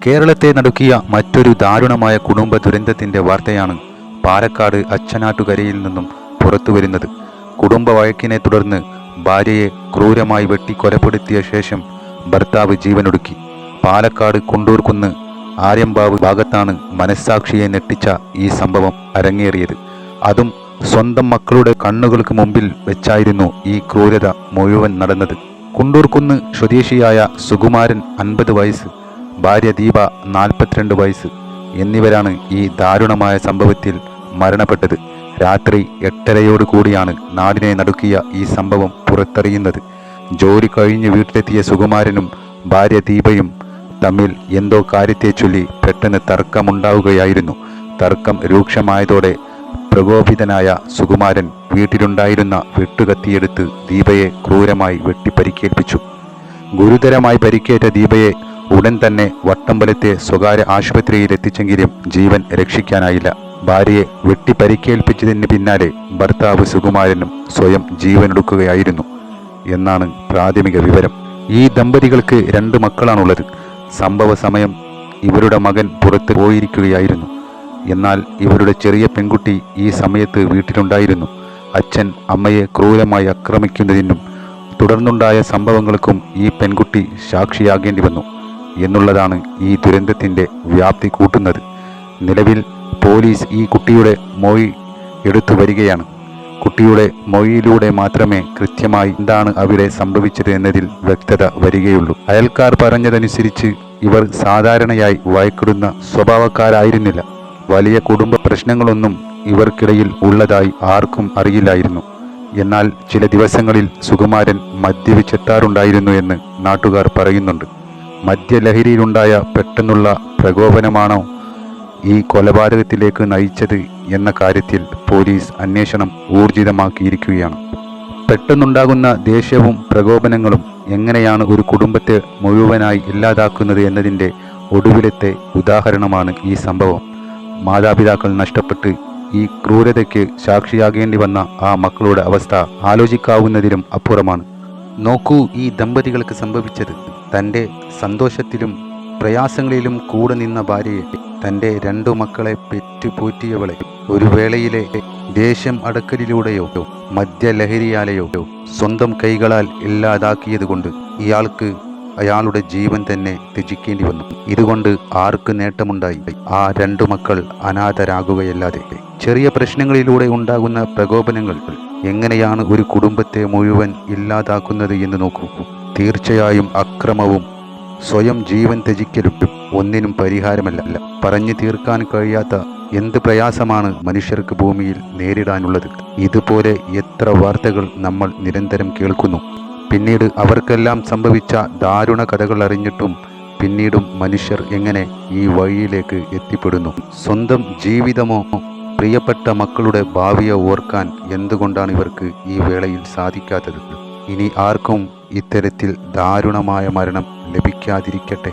കേരളത്തെ നടുക്കിയ മറ്റൊരു ദാരുണമായ കുടുംബ ദുരന്തത്തിന്റെ വാർത്തയാണ് പാലക്കാട് അച്ചനാട്ടുകരയിൽ നിന്നും പുറത്തുവരുന്നത്. കുടുംബ വഴക്കിനെ തുടർന്ന് ഭാര്യയെ ക്രൂരമായി വെട്ടിക്കൊലപ്പെടുത്തിയ ശേഷം ഭർത്താവ് ജീവനൊടുക്കി. പാലക്കാട് കുണ്ടൂർക്കുന്ന് ആര്യമ്പാവ് ഭാഗത്താണ് മനസ്സാക്ഷിയെ ഞെട്ടിച്ച ഈ സംഭവം അരങ്ങേറിയത്. അതും സ്വന്തം മക്കളുടെ കണ്ണുകൾക്ക് മുമ്പിൽ വെച്ചായിരുന്നു ഈ ക്രൂരത മുഴുവൻ നടന്നത്. കുണ്ടൂർക്കുന്ന് സ്വദേശിയായ സുകുമാരൻ 50 വയസ്സ്, ഭാര്യ ദീപ 42 വയസ്സ് എന്നിവരാണ് ഈ ദാരുണമായ സംഭവത്തിൽ മരണപ്പെട്ടത്. രാത്രി 8:30 കൂടിയാണ് നാടിനെ നടുക്കിയ ഈ സംഭവം പുറത്തറിയുന്നത്. ജോലി കഴിഞ്ഞ് വീട്ടിലെത്തിയ സുകുമാരനും ഭാര്യ ദീപയും തമ്മിൽ എന്തോ കാര്യത്തെ ചൊല്ലി പെട്ടെന്ന് തർക്കമുണ്ടാവുകയായിരുന്നു. തർക്കം രൂക്ഷമായതോടെ പ്രകോപിതനായ സുകുമാരൻ വീട്ടിലുണ്ടായിരുന്ന വെട്ടുകത്തിയെടുത്ത് ദീപയെ ക്രൂരമായി വെട്ടിപ്പരിക്കേൽപ്പിച്ചു. ഗുരുതരമായി പരിക്കേറ്റ ദീപയെ ഉടൻ തന്നെ വട്ടമ്പലത്തെ സ്വകാര്യ ആശുപത്രിയിൽ എത്തിച്ചെങ്കിലും ജീവൻ രക്ഷിക്കാനായില്ല. ഭാര്യയെ വെട്ടിപ്പരിക്കേൽപ്പിച്ചതിന് പിന്നാലെ ഭർത്താവ് സുകുമാരനും സ്വയം ജീവനൊടുക്കുകയായിരുന്നു എന്നാണ് പ്രാഥമിക വിവരം. ഈ ദമ്പതികൾക്ക് 2 മക്കളാണുള്ളത്. സംഭവ സമയം ഇവരുടെ മകൻ പുറത്ത് പോയിരിക്കുകയായിരുന്നു. എന്നാൽ ഇവരുടെ ചെറിയ പെൺകുട്ടി ഈ സമയത്ത് വീട്ടിലുണ്ടായിരുന്നു. അച്ഛൻ അമ്മയെ ക്രൂരമായി ആക്രമിക്കുന്നതിനും തുടർന്നുണ്ടായ സംഭവങ്ങൾക്കും ഈ പെൺകുട്ടി സാക്ഷിയാകേണ്ടി വന്നു എന്നുള്ളതാണ് ഈ ദുരന്തത്തിൻ്റെ വ്യാപ്തി കൂട്ടുന്നത്. നിലവിൽ പോലീസ് ഈ കുട്ടിയുടെ മൊഴി എടുത്തു വരികയാണ്. കുട്ടിയുടെ മൊഴിയിലൂടെ മാത്രമേ കൃത്യമായി എന്താണ് അവിടെ സംഭവിച്ചത് എന്നതിൽ വ്യക്തത വരികയുള്ളൂ. അയൽക്കാർ പറഞ്ഞതനുസരിച്ച് ഇവർ സാധാരണയായി വഴക്കിടുന്ന സ്വഭാവക്കാരായിരുന്നില്ല. വലിയ കുടുംബ പ്രശ്നങ്ങളൊന്നും ഇവർക്കിടയിൽ ഉള്ളതായി ആർക്കും അറിയില്ലായിരുന്നു. എന്നാൽ ചില ദിവസങ്ങളിൽ സുകുമാരൻ മദ്യപിച്ചെത്താറുണ്ടായിരുന്നു എന്ന് നാട്ടുകാർ പറയുന്നുണ്ട്. മദ്യലഹരിയിലുണ്ടായ പെട്ടെന്നുള്ള പ്രകോപനമാണോ ഈ കൊലപാതകത്തിലേക്ക് നയിച്ചത് എന്ന കാര്യത്തിൽ പോലീസ് അന്വേഷണം ഊർജിതമാക്കിയിരിക്കുകയാണ്. പെട്ടെന്നുണ്ടാകുന്ന ദേഷ്യവും പ്രകോപനങ്ങളും എങ്ങനെയാണ് ഒരു കുടുംബത്തെ മുഴുവനായി ഇല്ലാതാക്കുന്നത് എന്നതിൻ്റെ ഒടുവിലത്തെ ഉദാഹരണമാണ് ഈ സംഭവം. മാതാപിതാക്കൾ നഷ്ടപ്പെട്ട് ഈ ക്രൂരതയ്ക്ക് സാക്ഷിയാകേണ്ടി വന്ന ആ മക്കളുടെ അവസ്ഥ ആലോചിക്കാവുന്നതിലും അപ്പുറമാണ്. നോക്കൂ ഈ ദമ്പതികൾക്ക് സംഭവിച്ചത്. തൻ്റെ സന്തോഷത്തിലും പ്രയാസങ്ങളിലും കൂടെ നിന്ന ഭാര്യയെ, തൻ്റെ 2 മക്കളെ പെറ്റുപോറ്റിയവളെ ഒരു വേളയിലെ ദേഷ്യം അടക്കലിലൂടെയോ മദ്യലഹരിയാലെയോ സ്വന്തം കൈകളാൽ ഇല്ലാതാക്കിയതുകൊണ്ട് ഇയാൾക്ക് അയാളുടെ ജീവൻ തന്നെ ത്യജിക്കേണ്ടി വന്നു. ഇതുകൊണ്ട് ആർക്ക് നേട്ടമുണ്ടായി? ആ 2 മക്കൾ അനാഥരാകുകയല്ലാതെ. ചെറിയ പ്രശ്നങ്ങളിലൂടെ ഉണ്ടാകുന്ന പ്രകോപനങ്ങൾ എങ്ങനെയാണ് ഒരു കുടുംബത്തെ മുഴുവൻ ഇല്ലാതാക്കുന്നത് എന്ന് നോക്കൂ. തീർച്ചയായും അക്രമവും സ്വയം ജീവൻ ത്യജിക്കലും ഒന്നിനും പരിഹാരമല്ല. പറഞ്ഞു തീർക്കാൻ കഴിയാത്ത എന്ത് പ്രയാസമാണ് മനുഷ്യർക്ക് ഭൂമിയിൽ നേരിടാനുള്ളത്? ഇതുപോലെ എത്ര വാർത്തകൾ നമ്മൾ നിരന്തരം കേൾക്കുന്നു. പിന്നീട് അവർക്കെല്ലാം സംഭവിച്ച ദാരുണ കഥകൾ അറിഞ്ഞിട്ടും പിന്നീടും മനുഷ്യർ എങ്ങനെ ഈ വഴിയിലേക്ക് എത്തിപ്പെടുന്നു? സ്വന്തം ജീവിതമോ പ്രിയപ്പെട്ട മക്കളുടെ ഭാവിയെ ഓർക്കാൻ എന്തുകൊണ്ടാണ് ഇവർക്ക് ഈ വേളയിൽ സാധിക്കാത്തത്? ഇനി ആർക്കും ഇത്തരത്തിൽ ദാരുണമായ മരണം ലഭിക്കാതിരിക്കട്ടെ.